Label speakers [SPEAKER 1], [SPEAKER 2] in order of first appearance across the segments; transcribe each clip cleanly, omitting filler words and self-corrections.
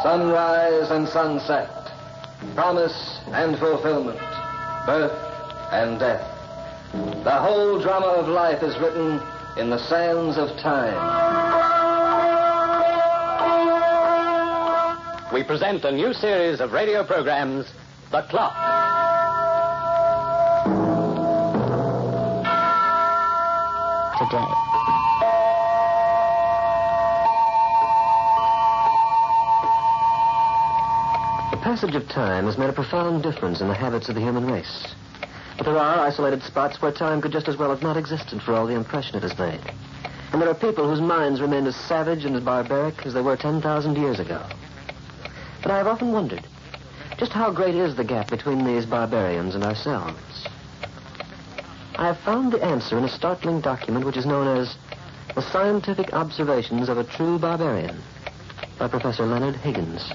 [SPEAKER 1] Sunrise and sunset, promise and fulfillment, birth and death. The whole drama of life is written in the sands of time.
[SPEAKER 2] We present a new series of radio programs, The Clock.
[SPEAKER 3] Today.
[SPEAKER 4] The passage of time has made a profound difference in the habits of the human race. But there are isolated spots where time could just as well have not existed for all the impression it has made. And there are people whose minds remain as savage and as barbaric as they were 10,000 years ago. But I have often wondered, just how great is the gap between these barbarians and ourselves? I have found the answer in a startling document which is known as The Scientific Observations of a True Barbarian by Professor Leonard Higgens.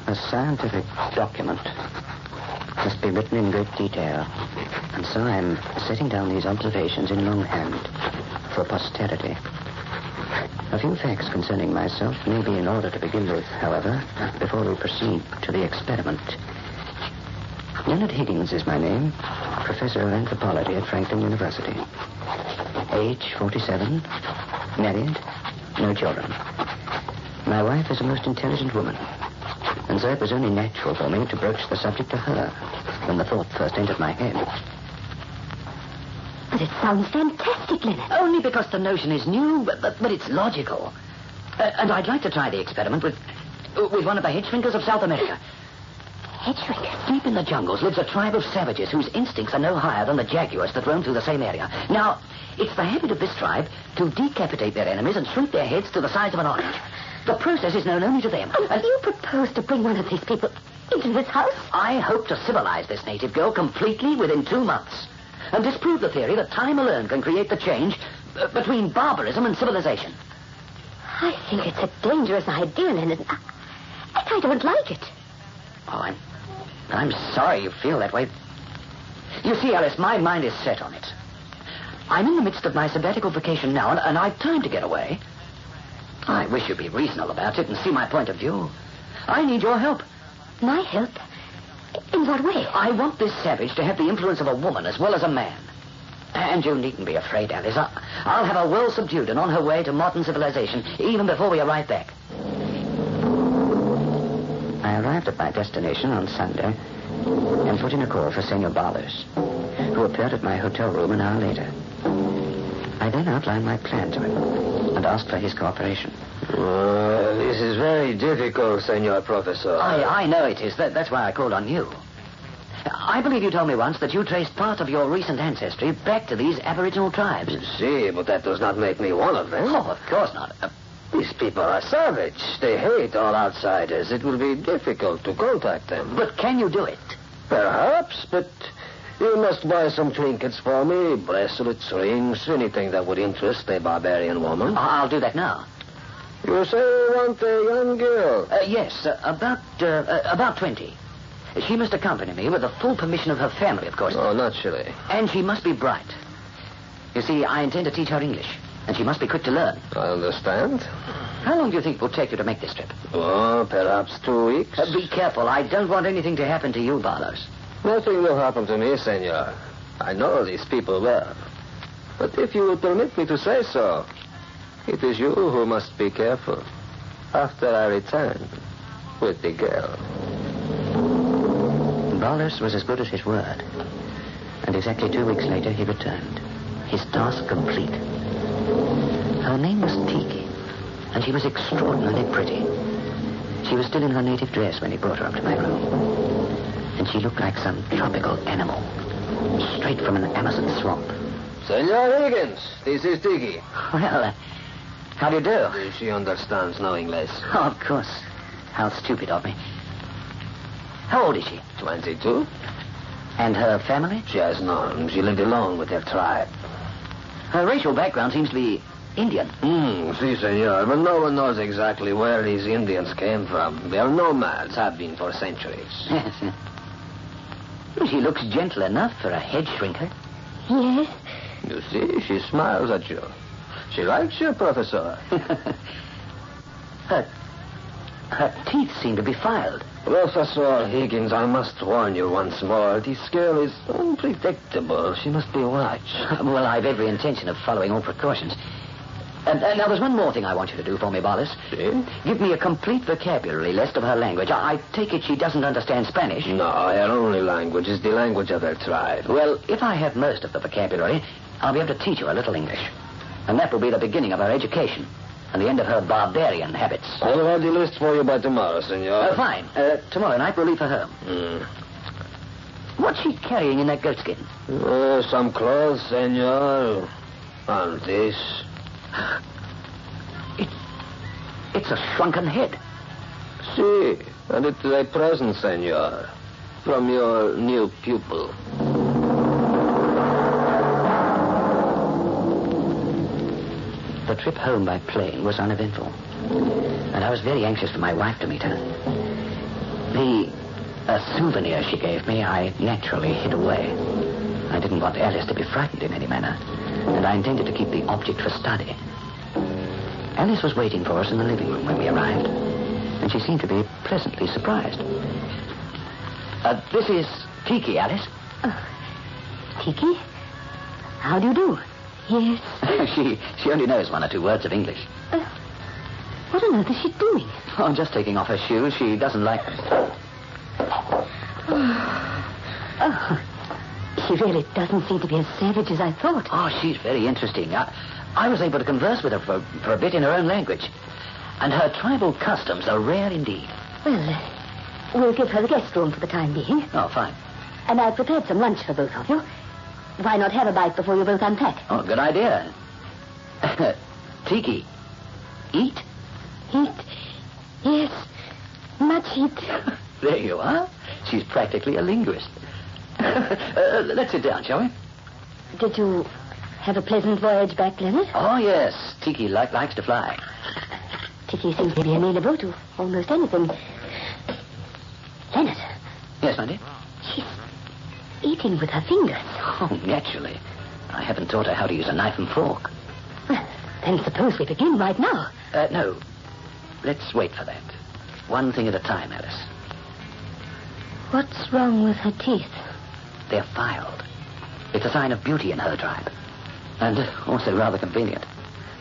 [SPEAKER 3] A scientific document must be written in great detail, and so I'm setting down these observations in longhand for posterity. A few facts concerning myself may be in order to begin with, however, before we proceed to the experiment. Leonard Higgens is my name, professor of anthropology at Franklin University. Age 47, married, no children. My wife is a most intelligent woman, and so it was only natural for me to broach the subject to her when the thought first entered my head.
[SPEAKER 5] But it sounds fantastic, Leonard.
[SPEAKER 3] Only because the notion is new, but it's logical. And I'd like to try the experiment with one of the hedge shrinkers of South America.
[SPEAKER 5] Hedge shrinkers?
[SPEAKER 3] Deep in the jungles lives a tribe of savages whose instincts are no higher than the jaguars that roam through the same area. Now, it's the habit of this tribe to decapitate their enemies and shrink their heads to the size of an orange. The process is known only to them.
[SPEAKER 5] And you propose to bring one of these people into this house?
[SPEAKER 3] I hope to civilize this native girl completely within 2 months and disprove the theory that time alone can create the change between barbarism and civilization.
[SPEAKER 5] I think it's a dangerous idea, Leonard. I don't like it.
[SPEAKER 3] Oh, I'm sorry you feel that way. You see, Alice, my mind is set on it. I'm in the midst of my sabbatical vacation now, and I've time to get away. I wish you'd be reasonable about it and see my point of view. I need your help.
[SPEAKER 5] My help? In what way?
[SPEAKER 3] I want this savage to have the influence of a woman as well as a man. And you needn't be afraid, Alice. I'll have her well subdued and on her way to modern civilization even before we arrive back. I arrived at my destination on Sunday and put in a call for Senor Barles, who appeared at my hotel room an hour later. I then outlined my plan to him and asked for his cooperation.
[SPEAKER 4] This is very difficult, Senor Professor.
[SPEAKER 3] I know it is. That's why I called on you. I believe you told me once that you traced part of your recent ancestry back to these aboriginal tribes.
[SPEAKER 4] See, but that does not make me one of them.
[SPEAKER 3] Oh, of course not.
[SPEAKER 4] These people are savage. They hate all outsiders. It will be difficult to contact them.
[SPEAKER 3] But can you do it?
[SPEAKER 4] Perhaps, but you must buy some trinkets for me, bracelets, rings, anything that would interest a barbarian woman.
[SPEAKER 3] I'll do that now.
[SPEAKER 4] You say you want a young girl?
[SPEAKER 3] Yes, about 20. She must accompany me with the full permission of her family, of course.
[SPEAKER 4] Oh, naturally.
[SPEAKER 3] And she must be bright. You see, I intend to teach her English, and she must be quick to learn.
[SPEAKER 4] I understand.
[SPEAKER 3] How long do you think it will take you to make this trip?
[SPEAKER 4] Oh, perhaps 2 weeks.
[SPEAKER 3] Be careful. I don't want anything to happen to you, Barles.
[SPEAKER 4] Nothing will happen to me, senor. I know these people well. But if you will permit me to say so, it is you who must be careful after I return with the girl.
[SPEAKER 3] Barles was as good as his word. And exactly 2 weeks later, he returned, his task complete. Her name was Tiki, and she was extraordinarily pretty. She was still in her native dress when he brought her up to my room. And she looked like some tropical animal, straight from an Amazon swamp.
[SPEAKER 4] Senor Higgens, this is Tiki.
[SPEAKER 3] Well, how do you do?
[SPEAKER 4] She understands no English.
[SPEAKER 3] Oh, of course. How stupid of me. How old is she?
[SPEAKER 4] 22.
[SPEAKER 3] And her family?
[SPEAKER 4] She has none. She lived alone with her tribe.
[SPEAKER 3] Her racial background seems to be Indian.
[SPEAKER 4] Si, senor, but no one knows exactly where these Indians came from. They are nomads, have been for centuries.
[SPEAKER 3] Yes. She looks gentle enough for a head shrinker.
[SPEAKER 5] Yes?
[SPEAKER 4] You see, she smiles at you. She likes you, Professor.
[SPEAKER 3] Her teeth seem to be filed.
[SPEAKER 4] Professor Higgens, I must warn you once more. This girl is unpredictable. She must be watched.
[SPEAKER 3] Well, I've every intention of following all precautions. And now there's one more thing I want you to do for me, Bollis.
[SPEAKER 4] See?
[SPEAKER 3] Give me a complete vocabulary list of her language. I take it she doesn't understand Spanish.
[SPEAKER 4] No, her only language is the language of her tribe.
[SPEAKER 3] Well, if I have most of the vocabulary, I'll be able to teach her a little English. And that will be the beginning of her education and the end of her barbarian habits.
[SPEAKER 4] I'll have the list for you by tomorrow, senor.
[SPEAKER 3] Fine. Tomorrow night we'll leave for home. What's she carrying in that goatskin?
[SPEAKER 4] Oh, some clothes, senor. And this.
[SPEAKER 3] It's a shrunken head.
[SPEAKER 4] See, and it's a present, senor, from your new pupil.
[SPEAKER 3] The trip home by plane was uneventful, and I was very anxious for my wife to meet her. The souvenir she gave me, I naturally hid away. I didn't want Alice to be frightened in any manner, and I intended to keep the object for study. Alice was waiting for us in the living room when we arrived, and she seemed to be pleasantly surprised. This is Tiki, Alice.
[SPEAKER 5] Tiki? How do you do? Yes.
[SPEAKER 3] She only knows one or two words of English.
[SPEAKER 5] What on earth is she doing?
[SPEAKER 3] Oh, just taking off her shoes. She doesn't like them.
[SPEAKER 5] Oh, she really doesn't seem to be as savage as I thought.
[SPEAKER 3] Oh, she's very interesting. I was able to converse with her for a bit in her own language. And her tribal customs are rare indeed.
[SPEAKER 5] Well, we'll give her the guest room for the time being.
[SPEAKER 3] Oh, fine.
[SPEAKER 5] And I've prepared some lunch for both of you. Why not have a bite before you both unpack?
[SPEAKER 3] Oh, good idea. Tiki, eat?
[SPEAKER 5] Eat? Yes, much eat.
[SPEAKER 3] There you are. She's practically a linguist. Let's sit down, shall we?
[SPEAKER 5] Did you have a pleasant voyage back, Leonard?
[SPEAKER 3] Oh, yes. Tiki likes to fly.
[SPEAKER 5] Tiki seems to be amenable to almost anything. Leonard.
[SPEAKER 3] Yes, my dear?
[SPEAKER 5] She's eating with her fingers.
[SPEAKER 3] Oh, naturally. I haven't taught her how to use a knife and fork.
[SPEAKER 5] Well, then suppose we begin right now.
[SPEAKER 3] No. Let's wait for that. One thing at a time, Alice.
[SPEAKER 5] What's wrong with her teeth?
[SPEAKER 3] They're filed. It's a sign of beauty in her tribe. And also rather convenient.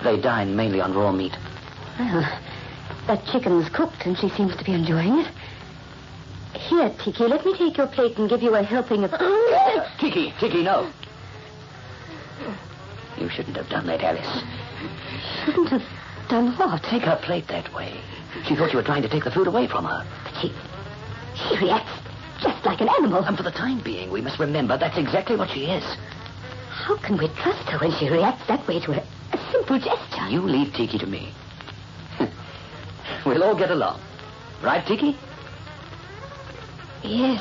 [SPEAKER 3] They dine mainly on raw meat.
[SPEAKER 5] Well, that chicken's cooked and she seems to be enjoying it. Here, Tiki, let me take your plate and give you a helping of...
[SPEAKER 3] Tiki, no. You shouldn't have done that, Alice.
[SPEAKER 5] Shouldn't have done what?
[SPEAKER 3] Take her plate that way. She thought you were trying to take the food away from her.
[SPEAKER 5] But she reacts just like an animal.
[SPEAKER 3] And for the time being, we must remember that's exactly what she is.
[SPEAKER 5] How can we trust her when she reacts that way to a simple gesture?
[SPEAKER 3] You leave Tiki to me. We'll all get along. Right, Tiki?
[SPEAKER 5] Yes.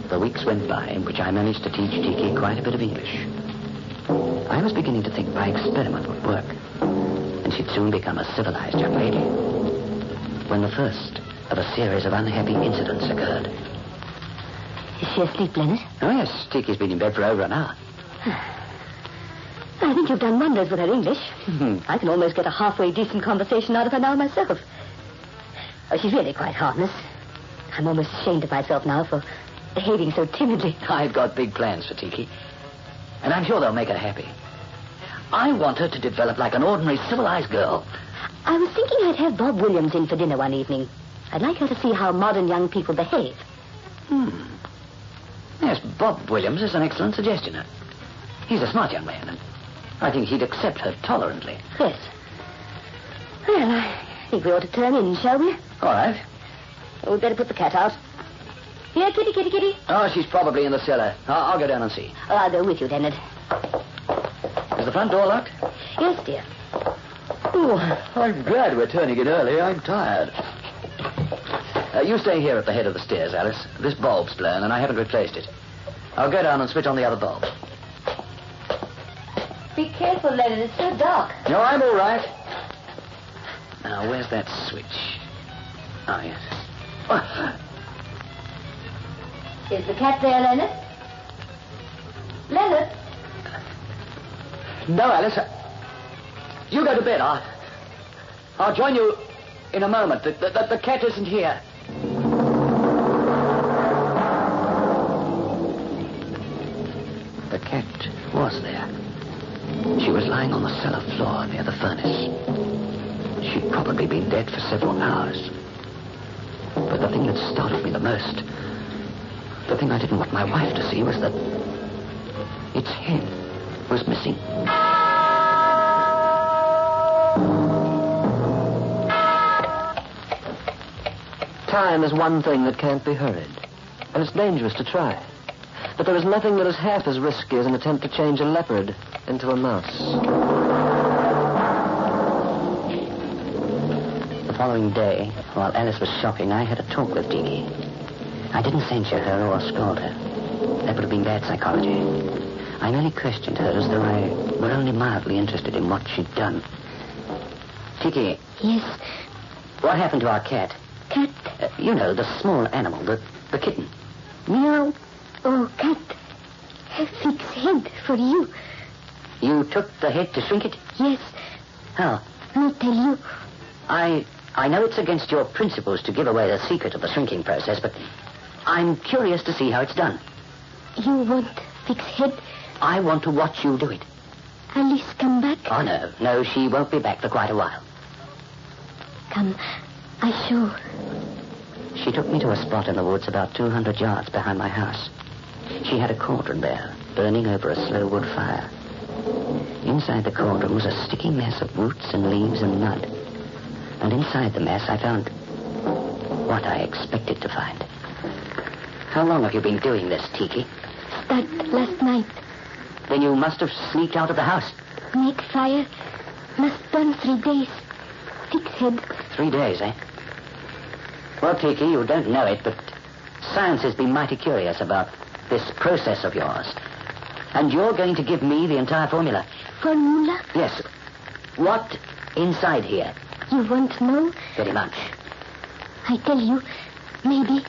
[SPEAKER 3] The weeks went by in which I managed to teach Tiki quite a bit of English. I was beginning to think my experiment would work, and she'd soon become a civilized young lady, when the first of a series of unhappy incidents occurred.
[SPEAKER 5] Is she asleep, Leonard?
[SPEAKER 3] Oh, yes. Tiki's been in bed for over an hour.
[SPEAKER 5] I think you've done wonders with her English. I can almost get a halfway decent conversation out of her now myself. Oh, she's really quite harmless. I'm almost ashamed of myself now for behaving so timidly.
[SPEAKER 3] I've got big plans for Tiki, and I'm sure they'll make her happy. I want her to develop like an ordinary civilized girl.
[SPEAKER 5] I was thinking I'd have Bob Williams in for dinner one evening. I'd like her to see how modern young people behave.
[SPEAKER 3] Yes, Bob Williams is an excellent suggestion. He's a smart young man, and I think he'd accept her tolerantly.
[SPEAKER 5] Yes. Well, I think we ought to turn in, shall we?
[SPEAKER 3] All right.
[SPEAKER 5] We'd better put the cat out. Here, kitty, kitty, kitty.
[SPEAKER 3] Oh, she's probably in the cellar. I'll go down and see.
[SPEAKER 5] Oh, I'll go with you, Leonard.
[SPEAKER 3] Is the front door locked?
[SPEAKER 5] Yes, dear.
[SPEAKER 3] Oh, I'm glad we're turning it early. I'm tired. You stay here at the head of the stairs, Alice. This bulb's blown, and I haven't replaced it. I'll go down and switch on the other bulb.
[SPEAKER 5] Be careful, Leonard. It's so dark.
[SPEAKER 3] No, I'm all right. Now, where's that switch? Oh, yes.
[SPEAKER 5] Is the cat there, Leonard? Leonard?
[SPEAKER 3] No, Alice. You go to bed. I'll join you in a moment. The cat isn't here. The cat was there. She was lying on the cellar floor near the furnace. She'd probably been dead for several hours. But the thing that startled me the most, the thing I didn't want my wife to see, was that its head was missing. Time is one thing that can't be hurried, and it's dangerous to try. But there is nothing that is half as risky as an attempt to change a leopard into a mouse. The following day, while Alice was shopping, I had a talk with Tiki. I didn't censure her or scold her. That would have been bad psychology. I merely questioned her as though I were only mildly interested in what she'd done. Tiki.
[SPEAKER 5] Yes?
[SPEAKER 3] What happened to our cat?
[SPEAKER 5] Cat?
[SPEAKER 3] You know, the small animal, the kitten.
[SPEAKER 5] Meow. Oh, cat. A fixed head for you.
[SPEAKER 3] You took the head to shrink it?
[SPEAKER 5] Yes.
[SPEAKER 3] How?
[SPEAKER 5] I'll tell you.
[SPEAKER 3] I know it's against your principles to give away the secret of the shrinking process, but I'm curious to see how it's done.
[SPEAKER 5] You want fixed head?
[SPEAKER 3] I want to watch you do it.
[SPEAKER 5] Alice come back?
[SPEAKER 3] Oh, no. No, she won't be back for quite a while.
[SPEAKER 5] Come, I show.
[SPEAKER 3] She took me to a spot in the woods about 200 yards behind my house. She had a cauldron there, burning over a slow wood fire. Inside the cauldron was a sticky mess of roots and leaves and mud. And inside the mess I found what I expected to find. How long have you been doing this, Tiki?
[SPEAKER 5] Start last night.
[SPEAKER 3] Then you must have sneaked out of the house.
[SPEAKER 5] Make fire. Must burn 3 days. Fixed head.
[SPEAKER 3] 3 days, eh? Well, Tiki, you don't know it, but science has been mighty curious about this process of yours. And you're going to give me the entire formula.
[SPEAKER 5] Formula?
[SPEAKER 3] Yes. What inside here?
[SPEAKER 5] You want to know?
[SPEAKER 3] Very much.
[SPEAKER 5] I tell you, maybe.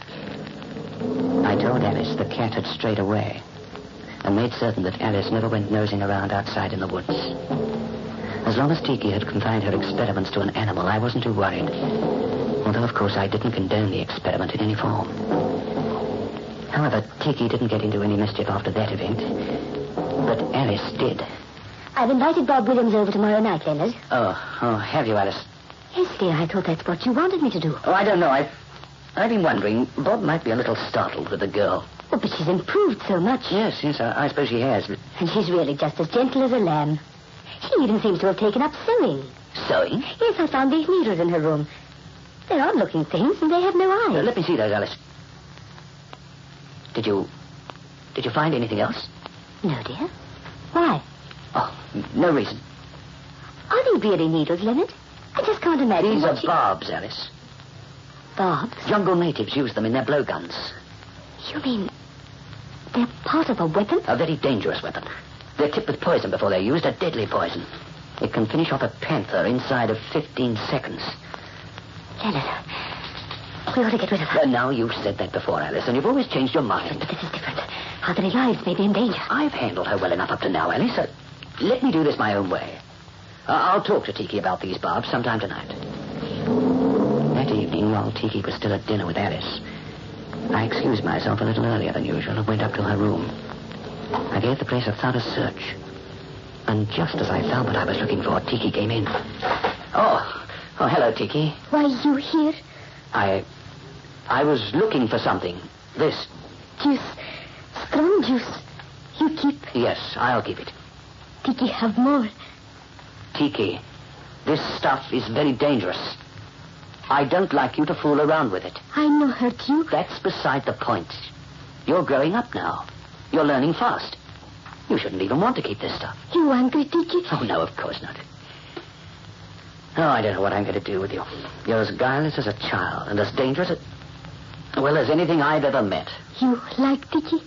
[SPEAKER 3] I told Alice the cat had strayed away and made certain that Alice never went nosing around outside in the woods. As long as Tiki had confined her experiments to an animal, I wasn't too worried. Although, of course, I didn't condone the experiment in any form. However, Tiki didn't get into any mischief after that event. But Alice did.
[SPEAKER 5] I've invited Bob Williams over tomorrow night, Leonard.
[SPEAKER 3] Oh, have you, Alice?
[SPEAKER 5] Yes, dear, I thought that's what you wanted me to do.
[SPEAKER 3] Oh, I don't know. I've been wondering. Bob might be a little startled with the girl.
[SPEAKER 5] Oh, but she's improved so much.
[SPEAKER 3] Yes, I suppose she has. But...
[SPEAKER 5] And she's really just as gentle as a lamb. She even seems to have taken up sewing.
[SPEAKER 3] Sewing?
[SPEAKER 5] Yes, I found these needles in her room. They're odd-looking things, and they have no eyes.
[SPEAKER 3] Let me see those, Alice. Did you find anything else?
[SPEAKER 5] No, dear. Why?
[SPEAKER 3] Oh, no reason.
[SPEAKER 5] Are they really needles, Leonard? I just can't imagine.
[SPEAKER 3] These are barbs, Alice.
[SPEAKER 5] Barbs?
[SPEAKER 3] Jungle natives use them in their blowguns.
[SPEAKER 5] You mean they're part of a weapon?
[SPEAKER 3] A very dangerous weapon. They're tipped with poison before they're used, a deadly poison. It can finish off a panther inside of 15 seconds.
[SPEAKER 5] Leonard, we ought to get rid of her.
[SPEAKER 3] Now, you've said that before, Alice, and you've always changed your mind.
[SPEAKER 5] But this is different. Our very lives may be in danger.
[SPEAKER 3] I've handled her well enough up to now, Alice. Let me do this my own way. I'll talk to Tiki about these barbs sometime tonight. That evening, while Tiki was still at dinner with Alice, I excused myself a little earlier than usual and went up to her room. I gave the place a thorough search. And just as I found what I was looking for, Tiki came in. Oh, hello, Tiki.
[SPEAKER 5] Why, you here?
[SPEAKER 3] I was looking for something. This.
[SPEAKER 5] Juice. Strong juice. You keep.
[SPEAKER 3] Yes, I'll keep it.
[SPEAKER 5] Tiki have more.
[SPEAKER 3] Tiki, this stuff is very dangerous. I don't like you to fool around with it.
[SPEAKER 5] I no hurt you.
[SPEAKER 3] That's beside the point. You're growing up now. You're learning fast. You shouldn't even want to keep this stuff.
[SPEAKER 5] You angry, Tiki?
[SPEAKER 3] Oh, no, of course not. Oh, I don't know what I'm going to do with you. You're as guileless as a child and as dangerous as anything I've ever met.
[SPEAKER 5] You like Tiki?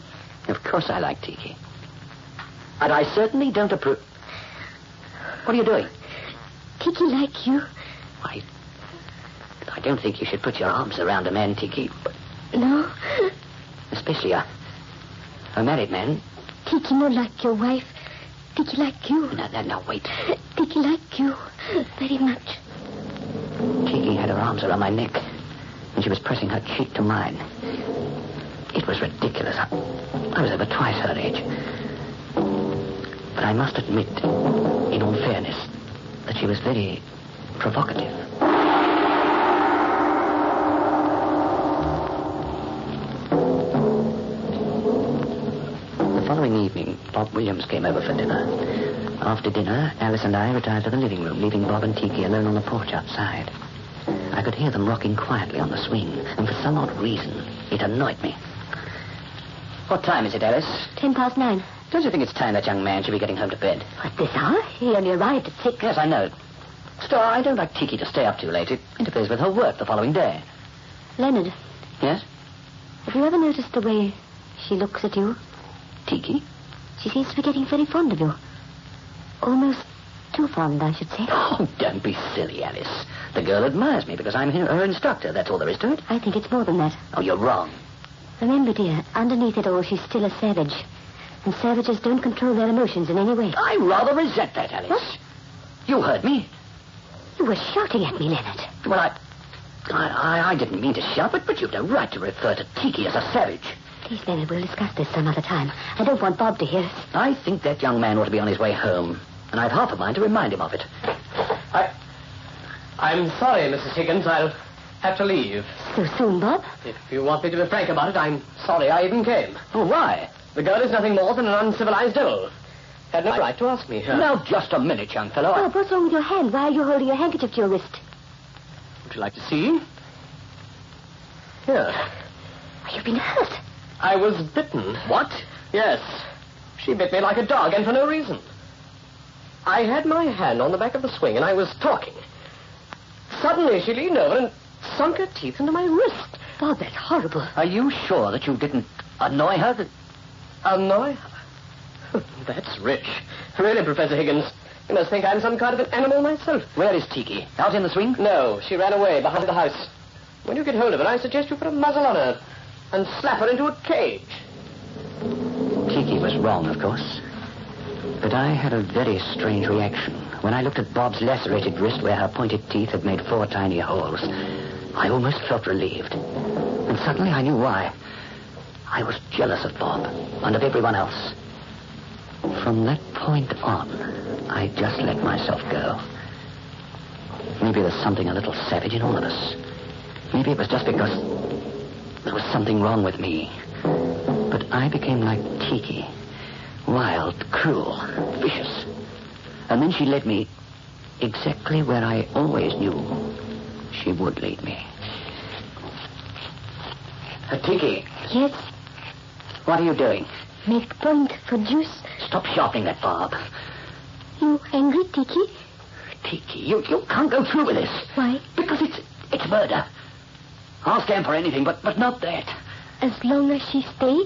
[SPEAKER 3] Of course I like Tiki. And I certainly don't approve... What are you doing?
[SPEAKER 5] Tiki like you.
[SPEAKER 3] I don't think you should put your arms around a man, Tiki. But...
[SPEAKER 5] No?
[SPEAKER 3] Especially a married man.
[SPEAKER 5] Tiki no like your wife. Tiki like you.
[SPEAKER 3] No, wait.
[SPEAKER 5] Tiki like you very much.
[SPEAKER 3] Tiki had her arms around my neck, and she was pressing her cheek to mine. It was ridiculous. I was over twice her age. But I must admit, in all fairness, that she was very provocative. The following evening, Bob Williams came over for dinner. After dinner, Alice and I retired to the living room, leaving Bob and Tiki alone on the porch outside. I could hear them rocking quietly on the swing, and for some odd reason, it annoyed me. What time is it, Alice?
[SPEAKER 5] 9:10.
[SPEAKER 3] Don't you think it's time that young man should be getting home to bed?
[SPEAKER 5] At this hour? He only arrived at 6.
[SPEAKER 3] Yes, I know. Still, I don't like Tiki to stay up too late. It interferes with her work the following day.
[SPEAKER 5] Leonard,
[SPEAKER 3] Yes?
[SPEAKER 5] have you ever noticed the way she looks at you?
[SPEAKER 3] Tiki?
[SPEAKER 5] She seems to be getting very fond of you. Almost too fond, I should say.
[SPEAKER 3] Oh, don't be silly, Alice. The girl admires me because I'm her instructor. That's all there is to it.
[SPEAKER 5] I think it's more than that.
[SPEAKER 3] Oh, you're wrong.
[SPEAKER 5] Remember, dear, underneath it all, she's still a savage. And savages don't control their emotions in any way.
[SPEAKER 3] I rather resent that, Alice.
[SPEAKER 5] What?
[SPEAKER 3] You heard me.
[SPEAKER 5] You were shouting at me, Leonard.
[SPEAKER 3] Well, I didn't mean to shout, but you've no right to refer to Tiki as a savage.
[SPEAKER 5] Please, Leonard, we'll discuss this some other time. I don't want Bob to hear us.
[SPEAKER 3] I think that young man ought to be on his way home, and I've half a mind to remind him of it.
[SPEAKER 2] I'm sorry, Mrs. Higgins. I'll have to leave.
[SPEAKER 5] So soon, Bob?
[SPEAKER 2] If you want me to be frank about it, I'm sorry I even came.
[SPEAKER 3] Oh, why?
[SPEAKER 2] The girl is nothing more than an uncivilized devil. Had no right to ask me.
[SPEAKER 3] Now, just a minute, young fellow.
[SPEAKER 5] Bob, what's wrong with your hand? Why are you holding your handkerchief to your wrist?
[SPEAKER 2] Would you like to see? Here.
[SPEAKER 5] You've been hurt.
[SPEAKER 2] I was bitten.
[SPEAKER 3] What?
[SPEAKER 2] Yes. She bit me like a dog, and for no reason. I had my hand on the back of the swing, and I was talking. Suddenly, she leaned over and sunk her teeth into my wrist.
[SPEAKER 5] Bob, that's horrible.
[SPEAKER 3] Are you sure that you didn't annoy her?
[SPEAKER 2] Annoy her? That's rich. Really, Professor Higgins, you must think I'm some kind of an animal myself.
[SPEAKER 3] Where is Tiki? Out in the swing?
[SPEAKER 2] No, she ran away behind the house. When you get hold of her, I suggest you put a muzzle on her and slap her into a cage.
[SPEAKER 3] Tiki was wrong, of course. But I had a very strange reaction. When I looked at Bob's lacerated wrist where her pointed teeth had made 4 tiny holes, I almost felt relieved. And suddenly I knew why. I was jealous of Bob and of everyone else. From that point on, I just let myself go. Maybe there's something a little savage in all of us. Maybe it was just because there was something wrong with me. But I became like Tiki. Wild, cruel, vicious. And then she led me exactly where I always knew she would lead me. Tiki.
[SPEAKER 5] Yes?
[SPEAKER 3] What are you doing?
[SPEAKER 5] Make point for juice.
[SPEAKER 3] Stop sharpening that barb.
[SPEAKER 5] You angry, Tiki?
[SPEAKER 3] Tiki, you can't go through with this.
[SPEAKER 5] Why?
[SPEAKER 3] Because it's murder. I'll stand for anything, but not that.
[SPEAKER 5] As long as she stay,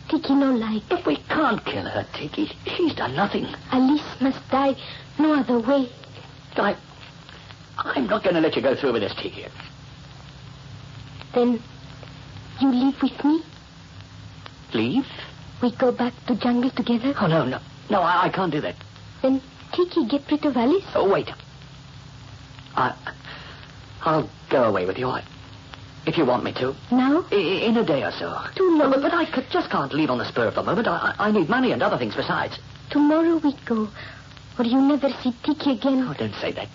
[SPEAKER 5] Tiki no like.
[SPEAKER 3] But we can't kill her, Tiki. She's done nothing.
[SPEAKER 5] Alice must die no other way.
[SPEAKER 3] I'm not going to let you go through with this, Tiki.
[SPEAKER 5] Then you leave with me?
[SPEAKER 3] Leave?
[SPEAKER 5] We go back to jungle together?
[SPEAKER 3] Oh, no. No, I can't do that.
[SPEAKER 5] Then Tiki get rid of Alice?
[SPEAKER 3] Oh, wait. I'll go away with you, if you want me to.
[SPEAKER 5] Now?
[SPEAKER 3] In a day or so.
[SPEAKER 5] Too long.
[SPEAKER 3] But I just can't leave on the spur of the moment. I need money and other things besides.
[SPEAKER 5] Tomorrow we go, or you never see Tiki again.
[SPEAKER 3] Oh, don't say that.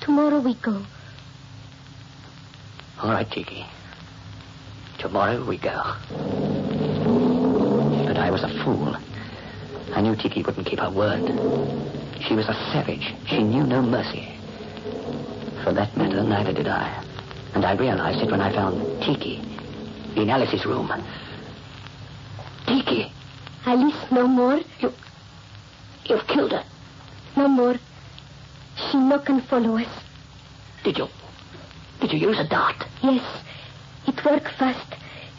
[SPEAKER 5] Tomorrow we go.
[SPEAKER 3] All right, Tiki. Tomorrow we go. But I was a fool. I knew Tiki wouldn't keep her word. She was a savage. She knew no mercy. For that matter, neither did I. And I realized it when I found Tiki in Alice's room. Tiki!
[SPEAKER 5] Alice no more?
[SPEAKER 3] You've killed her.
[SPEAKER 5] No more. She no can follow us.
[SPEAKER 3] Did you use a dart?
[SPEAKER 5] Yes. It work fast.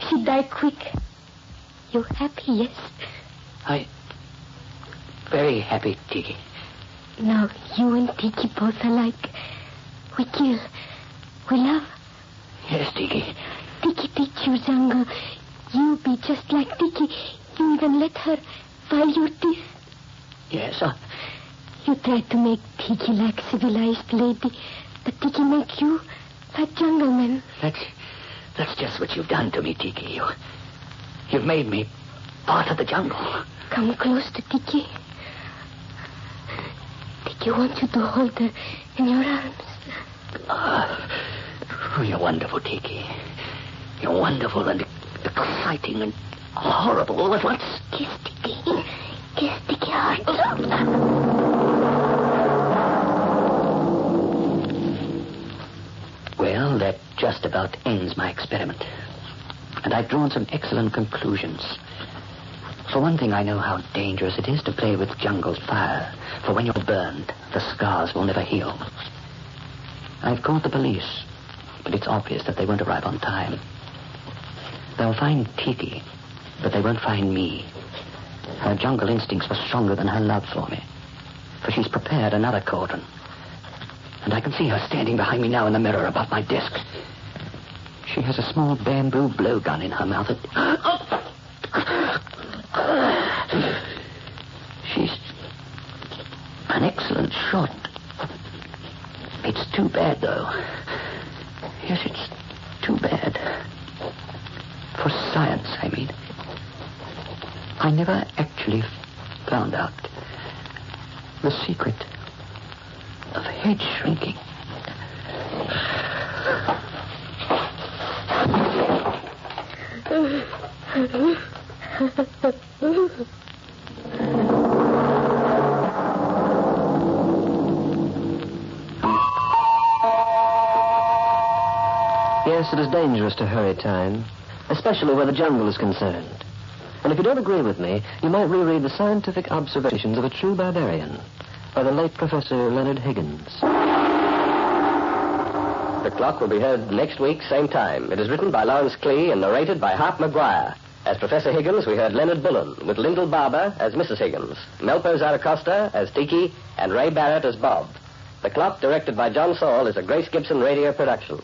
[SPEAKER 5] She die quick. You happy, yes?
[SPEAKER 3] Very happy, Tiki.
[SPEAKER 5] Now you and Tiki both alike. We kill. We love.
[SPEAKER 3] Yes, Tiki.
[SPEAKER 5] Tiki teach you jungle. You be just like Tiki. You even let her file your teeth.
[SPEAKER 3] Yes,
[SPEAKER 5] You try to make Tiki like civilized lady, but Tiki make you That jungle men.
[SPEAKER 6] That's just what you've done to me, Tiki. You've made me part of the jungle.
[SPEAKER 5] Come close to Tiki. Tiki wants you to hold her in your arms.
[SPEAKER 6] Oh, you're wonderful, Tiki. You're wonderful and exciting and horrible all at once.
[SPEAKER 5] Kiss Tiki. Kiss Tiki hard.
[SPEAKER 6] Well, that just about ends my experiment. And I've drawn some excellent conclusions. For one thing, I know how dangerous it is to play with jungle fire. For when you're burned, the scars will never heal. I've called the police, but it's obvious that they won't arrive on time. They'll find Tiki, but they won't find me. Her jungle instincts were stronger than her love for me. For she's prepared another cauldron. And I can see her standing behind me now in the mirror above my desk. She has a small bamboo blowgun in her mouth. She's an excellent shot. It's too bad, though. Yes, it's too bad. For science, I mean. I never actually found out the secret of head shrinking.
[SPEAKER 4] Yes, it is dangerous to hurry time, especially where the jungle is concerned. And if you don't agree with me, you might reread the scientific observations of a true barbarian by the late Professor Leonard Higgens.
[SPEAKER 2] The Clock will be heard next week, same time. It is written by Lawrence Clee and narrated by Hart McGuire. As Professor Higgins, we heard Leonard Bullen, with Lyndall Barber as Mrs. Higgins, Melpo Zaracosta as Tiki, and Ray Barrett as Bob. The Clock, directed by John Saul, is a Grace Gibson radio production.